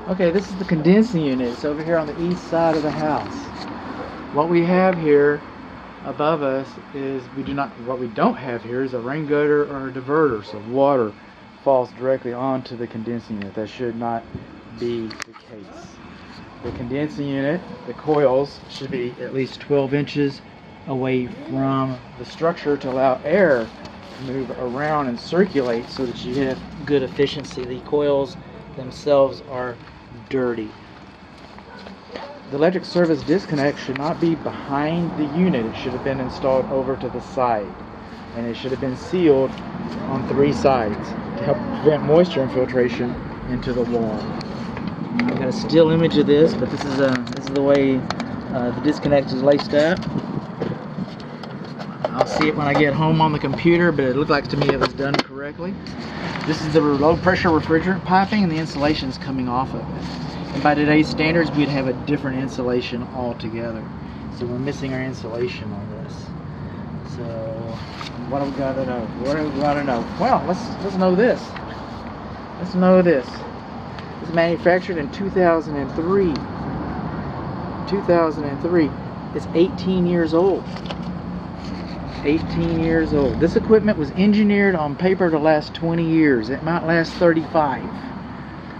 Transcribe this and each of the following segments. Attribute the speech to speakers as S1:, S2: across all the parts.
S1: Okay, this is the condensing unit. It's over here on the east side of the house. What we have here above us is what we don't have here is a rain gutter or a diverter, so water falls directly onto the condensing unit. That should not be the case. The condensing unit, the coils, should be at least 12 inches away from the structure to allow air to move around and circulate so that you have good efficiency. The coils themselves are dirty. The electric service disconnect should not be behind the unit. It should have been installed over to the side, and it should have been sealed on 3 sides to help prevent moisture infiltration into the wall. I've got a still image of this, but this is the way the disconnect is laced up. I'll see it when I get home on the computer, but it looked like to me it was done correctly. This is the low pressure refrigerant piping, and the insulation is coming off of it. And by today's standards, we'd have a different insulation altogether. So we're missing our insulation on this. So what do we gotta know? What do we gotta know? Well, let's know this. Let's know this. It was manufactured in 2003. 2003. It's 18 years old. 18 years old. This equipment was engineered on paper to last 20 years. It might last 35.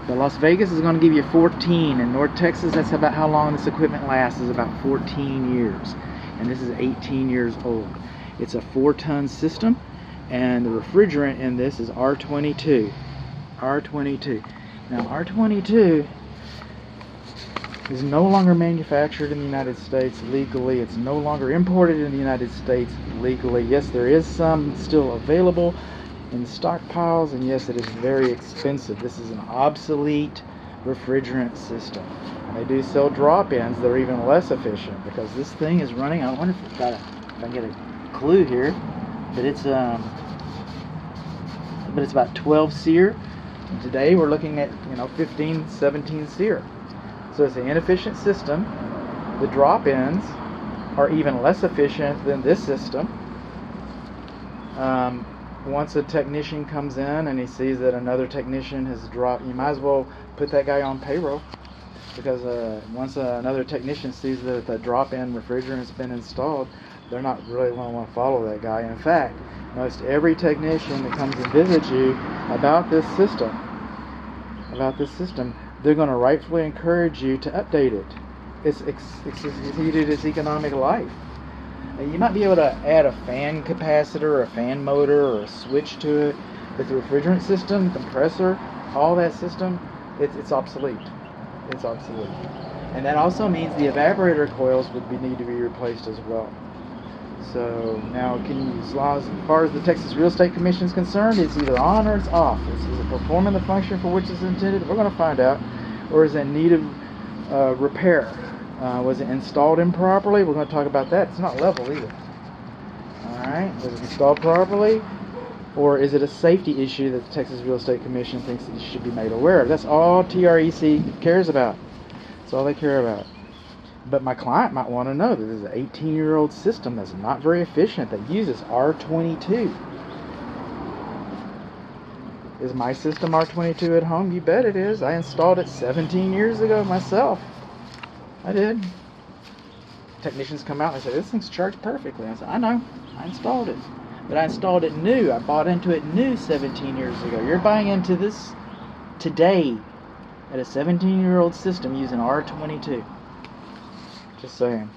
S1: But Las Vegas is going to give you 14. In North Texas, that's about how long this equipment lasts, is about 14 years. And this is 18 years old. It's a 4-ton system, and the refrigerant in this is R22. R22. Now, R22 is no longer manufactured in the United States legally. It's no longer imported in the United States legally. Yes, there is some still available in stockpiles, and yes, it is very expensive. This is an obsolete refrigerant system. And they do sell drop-ins that are even less efficient, because this thing is running, I wonder if I can get a clue here, but it's about 12 SEER. And today we're looking at 15, 17 SEER. So it's an inefficient system. The drop-ins are even less efficient than this system. Once a technician comes in and he sees that another technician has dropped, you might as well put that guy on payroll, because once another technician sees that the drop-in refrigerant has been installed, they're not really going to want to follow that guy. In fact, most every technician that comes and visits you about this system, they're going to rightfully encourage you to update it. It's exceeded its economic life. You might be able to add a fan capacitor or a fan motor or a switch to it, but the refrigerant system, compressor, all that system, it's obsolete. It's obsolete. And that also means the evaporator coils need to be replaced as well. So now, as far as the Texas Real Estate Commission is concerned, it's either on or it's off. Is it performing the function for which it's intended? We're going to find out. Or is it in need of repair? Was it installed improperly? We're going to talk about that. It's not level either. Alright, was it installed properly? Or is it a safety issue that the Texas Real Estate Commission thinks that you should be made aware of? That's all TREC cares about. That's all they care about. But my client might want to know that this is an 18-year-old system that's not very efficient, that uses R22. Is my system R22 at home? You bet it is. I installed it 17 years ago myself. I did. Technicians come out and say, this thing's charged perfectly. I said, I know. I installed it. But I installed it new. I bought into it new 17 years ago. You're buying into this today at a 17-year-old system using R22. Just saying.